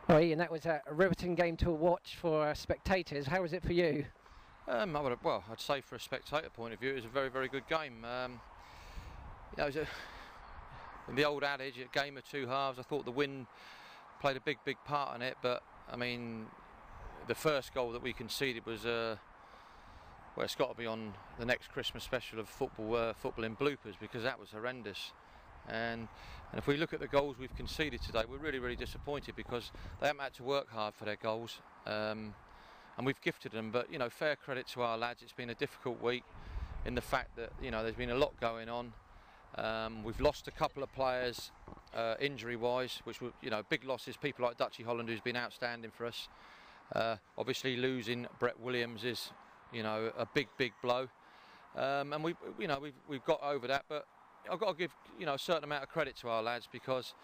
Well, Ian, that was a riveting game to watch for spectators. How was it for you? I'd say for a spectator point of view, it was a very, very good game. It was the old adage, a game of two halves. I thought the wind played a big, big part in it, but I mean, the first goal that we conceded was, well, it's got to be on the next Christmas special of football in bloopers, because that was horrendous. And if we look at the goals we've conceded today, we're really, really disappointed because they haven't had to work hard for their goals, and we've gifted them. But you know, fair credit to our lads. It's been a difficult week in the fact that there's been a lot going on. We've lost a couple of players injury-wise, which were big losses. People like Dutchy Holland, who's been outstanding for us. Obviously, losing Brett Williams is a big, big blow, and we've got over that, but I've got to give a certain amount of credit to our lads, because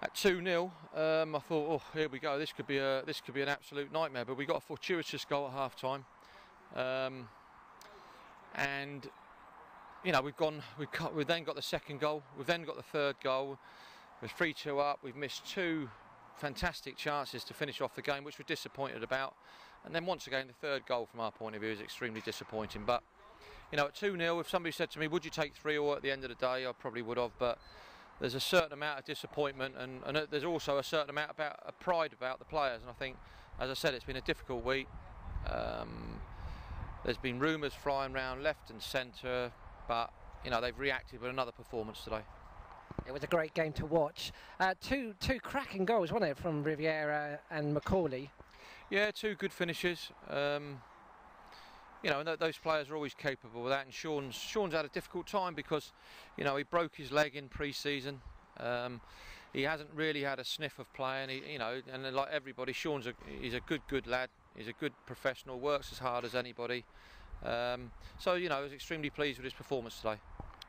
at 2-0 I thought, oh, here we go, this could be an absolute nightmare. But we got a fortuitous goal at half time, and we've then got the second goal, we've then got the third goal. We're 3-2 up. We've missed two fantastic chances to finish off the game, which we're disappointed about. And then once again, the third goal from our point of view is extremely disappointing. But at 2-0, if somebody said to me, would you take 3-0 at the end of the day, I probably would have. But there's a certain amount of disappointment, and there's also a certain amount of pride about the players. And I think, as I said, it's been a difficult week. There's been rumours flying around left and centre, but they've reacted with another performance today. It was a great game to watch. Two cracking goals, wasn't it, from Riviera and Macaulay? Yeah, two good finishes. And those players are always capable of that. And Sean's had a difficult time because, he broke his leg in pre-season. He hasn't really had a sniff of playing. And like everybody, he's a good lad. He's a good professional. Works as hard as anybody. So I was extremely pleased with his performance today.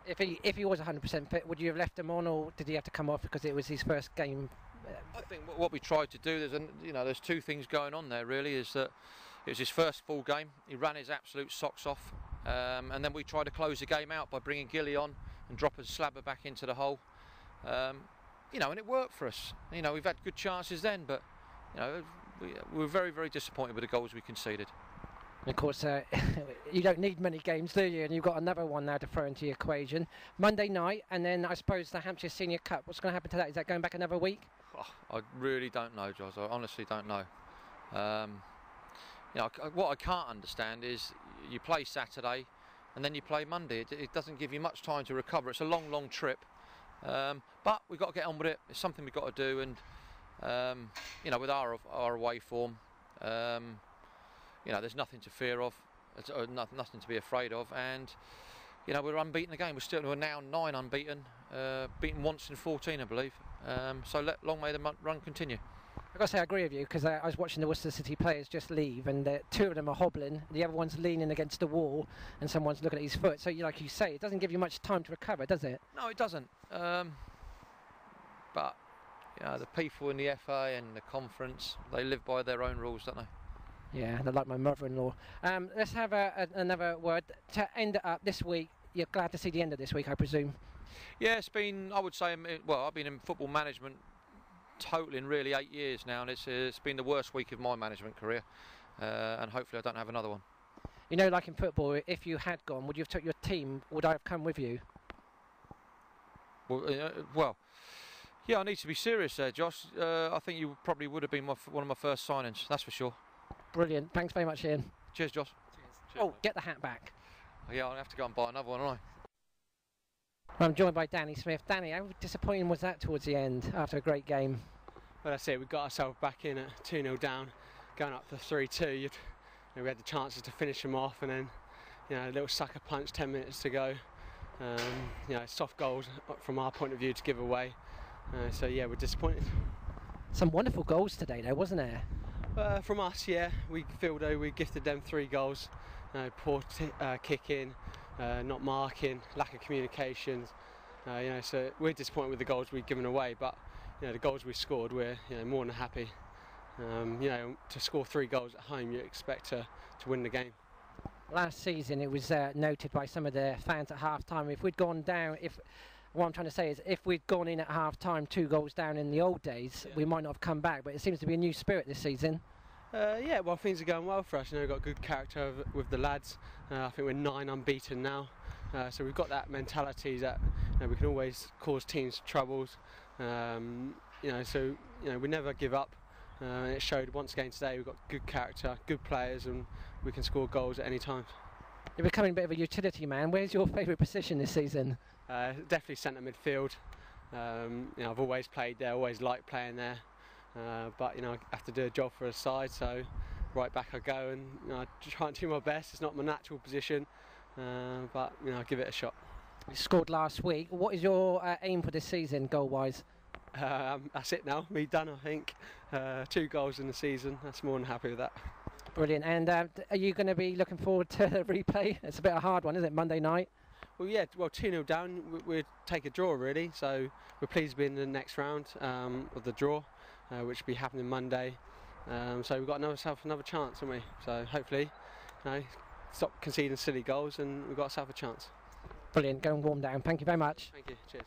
If he was 100% fit, would you have left him on, or did he have to come off because it was his first game? I think what we tried to do, there's two things going on there really. Is that it was his first full game. He ran his absolute socks off, and then we tried to close the game out by bringing Gilly on and dropping Slabber back into the hole. And it worked for us. We've had good chances then, but we were very, very disappointed with the goals we conceded. And of course, you don't need many games, do you? And you've got another one now to throw into the equation. Monday night, and then I suppose the Hampshire Senior Cup. What's going to happen to that? Is that going back another week? Oh, I really don't know, Josh. I honestly don't know. What I can't understand is you play Saturday and then you play Monday. It doesn't give you much time to recover. It's a long, long trip. But we've got to get on with it. It's something we've got to do. And, with our away form, there's nothing to fear of, nothing to be afraid of, and we're unbeaten again. We're now 9 unbeaten, beaten once in 14, I believe. So long may the run continue. I've got to say I agree with you, because I was watching the Worcester City players just leave, and two of them are hobbling, the other one's leaning against the wall, and someone's looking at his foot. So like you say, it doesn't give you much time to recover, does it? No, it doesn't. But the people in the FA and the conference, they live by their own rules, don't they? Yeah, they're like my mother-in-law. Let's have another word to end it up this week. You're glad to see the end of this week, I presume? Yeah, it's been, I would say, well, I've been in football management totaling really 8 years now, and it's been the worst week of my management career, and hopefully I don't have another one. Like in football, if you had gone, would you have took your team? Would I have come with you? Well, yeah, I need to be serious there, Josh. I think you probably would have been one of my first signings, that's for sure. Brilliant. Thanks very much, Ian. Cheers, Josh. Cheers. Oh, get the hat back. Yeah, I'll have to go and buy another one, won't I? I'm joined by Danny Smith. Danny, how disappointing was that towards the end after a great game? Well, that's it. We got ourselves back in at 2-0 down, going up for 3-2. We had the chances to finish them off, and then a little sucker punch 10 minutes to go. Soft goals from our point of view to give away. So yeah, we're disappointed. Some wonderful goals today, though, wasn't there? From us, yeah. We feel though we gifted them 3 goals. Poor kicking, not marking, lack of communications. So we're disappointed with the goals we've given away, but the goals we scored, we're more than happy. To score 3 goals at home, you expect to win the game. Last season, it was noted by some of the fans at half-time, if we'd gone down, What I'm trying to say is, if we'd gone in at half time 2 goals down in the old days, we might not have come back. But it seems to be a new spirit this season. Yeah, well, things are going well for us. You know, we've got good character with the lads. I think we're 9 unbeaten now. So we've got that mentality that we can always cause teams troubles. So we never give up. And it showed once again today. We've got good character, good players, and we can score goals at any time. You're becoming a bit of a utility man. Where's your favourite position this season? Definitely centre midfield. I've always played there, always liked playing there. But I have to do a job for a side, so right back I go, and I try and do my best. It's not my natural position, but I give it a shot. You scored last week. What is your aim for this season, goal-wise? That's it now. Me done, I think. 2 goals in the season. That's more than happy with that. Brilliant. And are you going to be looking forward to the replay? It's a bit of a hard one, isn't it? Monday night. Well, yeah. Well, 2-0 down. We'd take a draw really. So we're pleased to be in the next round of the draw, which will be happening Monday. So we've got another chance, haven't we? So hopefully, stop conceding silly goals, and we've got ourselves a chance. Brilliant. Go and warm down. Thank you very much. Thank you. Cheers.